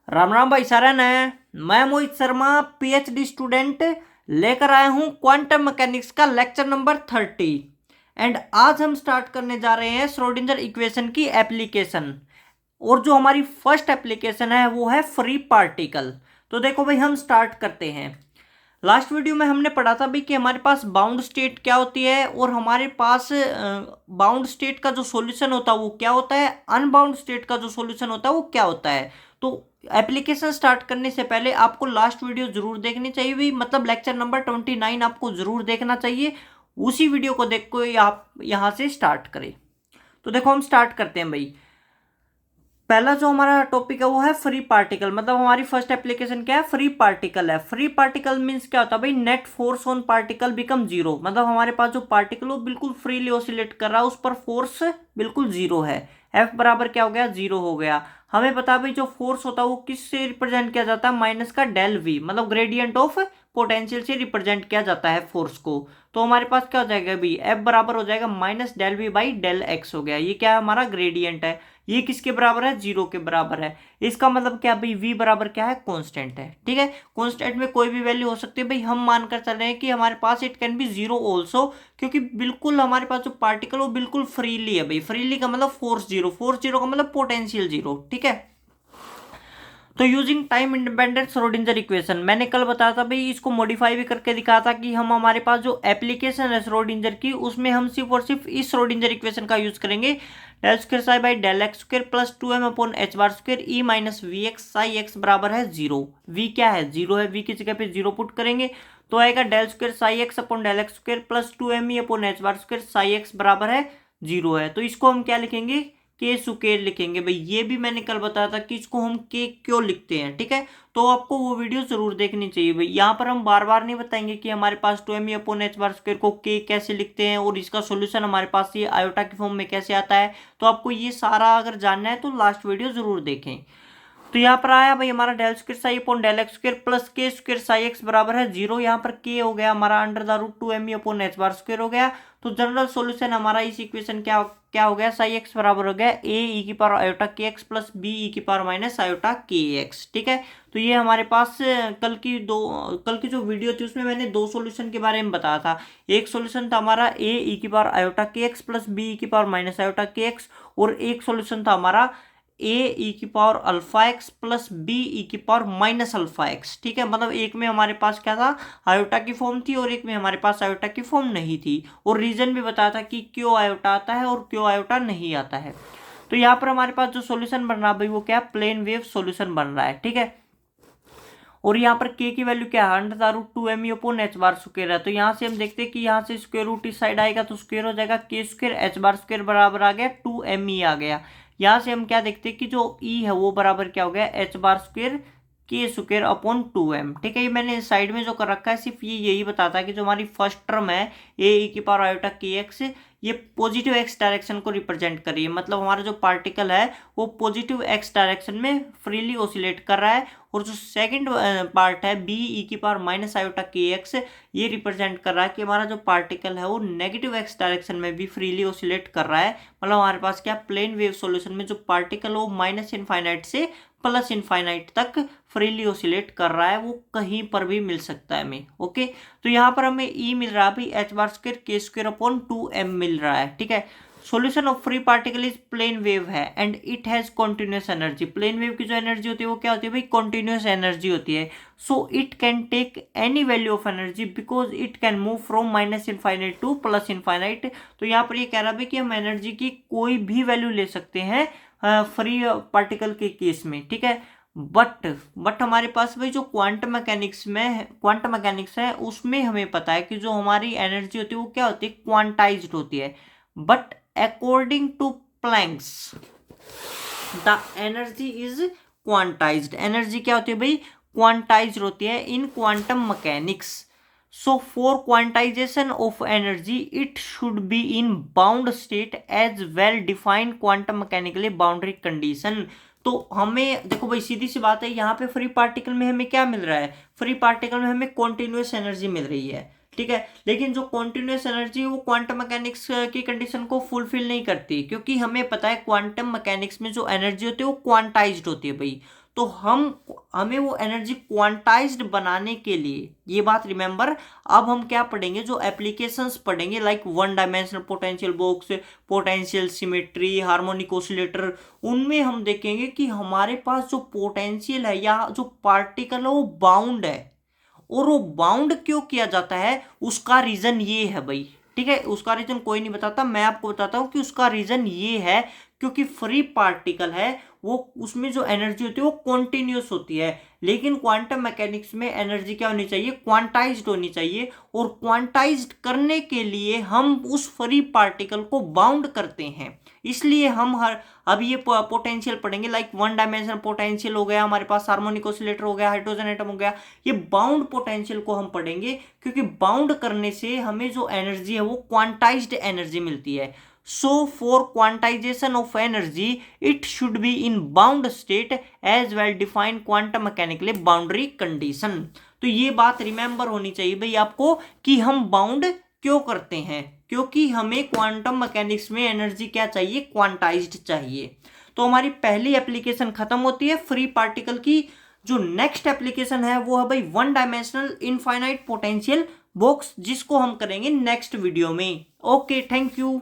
राम राम भाई सारन है। मैं मोहित शर्मा पीएचडी स्टूडेंट लेकर आया हूं क्वांटम मैकेनिक्स का लेक्चर नंबर 30। एंड आज हम स्टार्ट करने जा रहे हैं श्रोडिंगर इक्वेशन की एप्लीकेशन। और जो हमारी फर्स्ट एप्लीकेशन है वो है फ्री पार्टिकल। तो देखो भाई, हम स्टार्ट करते हैं। लास्ट वीडियो में हमने पढ़ा था भाई कि हमारे पास बाउंड स्टेट क्या होती है और हमारे पास बाउंड स्टेट का जो सॉल्यूशन होता है वो क्या होता है, अनबाउंड स्टेट का जो सॉल्यूशन होता है वो क्या होता है। तो एप्लीकेशन स्टार्ट करने से पहले आपको लास्ट वीडियो जरूर देखनी चाहिए भाई, मतलब लेक्चर नंबर 29 आपको जरूर देखना चाहिए। उसी वीडियो को देख के आप यहाँ से स्टार्ट करें। तो देखो, हम स्टार्ट करते हैं भाई। पहला जो हमारा टॉपिक है वो है फ्री पार्टिकल। मतलब हमारी फर्स्ट एप्लीकेशन क्या है, फ्री पार्टिकल है। फ्री पार्टिकल मींस क्या होता है भाई, net force on particle become zero. मतलब हमारे पास जो पार्टिकल वो बिल्कुल फ्रीली ऑसिलेट कर रहा है, उस पर फोर्स बिल्कुल जीरो है। एफ बराबर क्या हो गया, जीरो हो गया। हमें पता है भाई जो फोर्स होता है वो किससे रिप्रेजेंट किया जाता है, माइनस का डेल वी, मतलब ग्रेडियंट ऑफ पोटेंशियल से रिप्रेजेंट किया जाता है फोर्स को। तो हमारे पास क्या हो जाएगा भाई, एफ बराबर हो जाएगा minus del V by del X हो गया। ये क्या है, हमारा ग्रेडियंट है। ये किसके बराबर है, जीरो के बराबर है। इसका मतलब क्या भाई, v बराबर क्या है, कांस्टेंट है। ठीक है, कांस्टेंट में कोई भी वैल्यू हो सकती है भाई। हम मानकर चल रहे हैं कि हमारे पास it can be zero also, क्योंकि बिल्कुल हमारे पास जो पार्टिकल वो बिल्कुल फ्रीली है भाई। फ्रीली का मतलब फोर्स जीरो, फोर्स जीरो का मतलब पोटेंशियल जीरो। ठीक है, तो using time independent Schrodinger equation, मैंने कल बताया था भाई, इसको मॉडिफाई भी करके दिखाया था कि हम हमारे पास जो एप्लीकेशन है श्रोडिंगर की, उसमें हम सिर्फ और सिर्फ इस श्रोडिंगर इक्वेशन का यूज करेंगे। Del square psi by del x square plus 2m upon H bar square E minus V x psi x बराबर है जीरो। वी क्या है, जीरो है। वी की जगह पे जीरो पुट करेंगे तो आएगा del square psi X upon del x square plus 2m upon H bar square psi x बराबर है जीरो है। तो इसको हम क्या लिखेंगे, के स्क्वायर लिखेंगे भाई। ये भी मैंने कल बताया था कि इसको हम के क्यों लिखते हैं। ठीक है, तो आपको वो वीडियो जरूर देखनी चाहिए भाई। यहाँ पर हम बार बार नहीं बताएंगे कि हमारे पास 2m upon H bar square को के कैसे लिखते हैं और इसका सॉल्यूशन हमारे पास ये आयोटा के फॉर्म में कैसे आता है। तो आपको ये सारा अगर जानना है तो लास्ट वीडियो जरूर देखें। तो यहाँ पर आया भाई हमारा del square psi upon del x square plus k square psi x बराबर है जीरो। यहाँ पर के हो गया हमारा under the root 2m upon H bar square हो गया। तो जनरल सॉल्यूशन हमारा इस इक्वेशन क्या क्या हो गया, साई एक्स बराबर हो गया ए ई की power iota k x plus B e की power minus iota k x. ठीक है, तो ये हमारे पास कल की जो वीडियो थी उसमें मैंने दो सॉल्यूशन के बारे में बताया था। एक सॉल्यूशन था हमारा ए ई की power iota k x plus B e की power minus iota k x, और एक सॉल्यूशन था हमारा ए ई की power alpha x plus B e की पावर माइनस अल्फा एक्स। ठीक है, मतलब एक में हमारे पास क्या था, आयोटा की फॉर्म थी, और एक में हमारे पास आयोटा की फॉर्म नहीं थी। और रीजन भी बताया था कि क्यों आयोटा आता है और क्यों आयोटा नहीं आता है। तो यहाँ पर हमारे पास जो सॉल्यूशन बन रहा है भाई वो क्या, प्लेन वेव सॉल्यूशन बन रहा है। ठीक है, और यहाँ पर के की वैल्यू क्या है, under the root 2m upon H bar square है। तो यहाँ से हम देखते हैं कि यहाँ से स्क्वायर रूट इस साइड आएगा तो स्क्वायर हो जाएगा के स्क्वायर एच बार स्क्वायर बराबर आ गया 2me आ गया। यहाँ से हम क्या देखते हैं कि जो e है वो बराबर क्या हो गया, एच बार स्क्वायर के स्क्वायर अपॉन 2m। ठीक है, ये मैंने साइड में जो कर रखा है सिर्फ ये यही बताता है कि जो हमारी फर्स्ट टर्म है ए ई की पावर आयोटा के एक्स, ये पॉजिटिव एक्स डायरेक्शन को रिप्रेजेंट कर रही है। मतलब हमारा जो पार्टिकल है वो पॉजिटिव एक्स डायरेक्शन में फ्रीली ऑसिलेट कर रहा है। और जो सेकंड पार्ट है बी ई की power minus iota k x, ये रिप्रेजेंट कर रहा है कि हमारा जो पार्टिकल है वो नेगेटिव एक्स डायरेक्शन में भी फ्रीली ऑसिलेट कर रहा है। मतलब हमारे पास क्या, प्लेन वेव सॉल्यूशन में जो पार्टिकल वो माइनस इनफाइनाइट से प्लस इनफाइनाइट तक फ्रीली ऑसिलेट कर रहा है, वो कहीं पर भी मिल सकता है हमें। ओके, तो यहाँ पर हमें ई मिल रहा है भाई एच बार स्क्वायर के स्क्वायर अपॉन 2m मिल रहा है। ठीक है, solution of free particle is plane wave है and it has continuous energy. Plane wave की जो एनर्जी होती है वो क्या होती है भाई, कॉन्टिन्यूस एनर्जी होती है। So it can take any value of energy because it can move from minus infinite to plus infinite. तो यहाँ पर ये कह रहा है कि हम एनर्जी की कोई भी वैल्यू ले सकते हैं फ्री पार्टिकल के केस में। ठीक है, बट हमारे पास भाई जो क्वांटम मैकेनिक्स है उसमें हमें पता है कि जो हमारी एनर्जी होती है वो क्या होती है, क्वांटाइज्ड होती है। But according to Planck's the energy is quantized. Energy क्या होती है भाई, क्वांटाइज्ड होती है in quantum mechanics. So for quantization of energy it should be in bound state as well defined quantum mechanically boundary condition. तो हमें देखो भाई, सीधी सी बात है, यहाँ पे फ्री पार्टिकल में हमें क्या मिल रहा है, फ्री पार्टिकल में हमें कॉन्टिन्यूस एनर्जी मिल रही है। ठीक है, लेकिन जो कॉन्टिन्यूस एनर्जी है वो क्वांटम मैकेनिक्स की कंडीशन को फुलफिल नहीं करती, क्योंकि हमें पता है क्वांटम मैकेनिक्स में जो एनर्जी होती है वो क्वांटाइज्ड होती है भाई। तो हमें वो एनर्जी क्वांटाइज्ड बनाने के लिए, ये बात रिमेंबर, अब हम क्या पढ़ेंगे, जो एप्लीकेशंस पढ़ेंगे like one dimensional potential box, potential symmetry, harmonic oscillator, उनमें हम देखेंगे कि हमारे पास जो पोटेंशियल है या जो पार्टिकल है वो बाउंड है, और वो बाउंड क्यों किया जाता है उसका रीजन ये है भाई, ठीक है। उसका रीजन कोई नहीं बताता, मैं आपको बताता हूं कि उसका रीजन ये है क्योंकि फ्री पार्टिकल है वो, उसमें जो एनर्जी होती है वो कॉन्टिन्यूस होती है, लेकिन क्वांटम मैकेनिक्स में एनर्जी क्या होनी चाहिए, क्वांटाइज्ड होनी चाहिए, और क्वांटाइज्ड करने के लिए हम उस फ्री पार्टिकल को बाउंड करते हैं। इसलिए हम अब ये पोटेंशियल पढ़ेंगे लाइक वन डायमेंशनल पोटेंशियल हो गया हमारे पास, हार्मोनिक ऑसिलेटर हो गया, हाइड्रोजन एटम हो गया, ये बाउंड पोटेंशियल को हम पढ़ेंगे क्योंकि बाउंड करने से हमें जो एनर्जी है वो क्वांटाइज्ड एनर्जी मिलती है। So for quantization of energy, it should be in bound state as well defined quantum mechanically boundary condition। तो ये बात रिमेंबर होनी चाहिए भाई आपको कि हम बाउंड क्यों करते हैं, क्योंकि हमें क्वांटम मैकेनिक्स में एनर्जी क्या चाहिए, क्वांटाइज्ड चाहिए। तो हमारी पहली एप्लीकेशन खत्म होती है फ्री पार्टिकल की। जो नेक्स्ट एप्लीकेशन है वो है भाई one dimensional infinite potential box, जिसको हम करेंगे नेक्स्ट वीडियो में। Okay, thank you.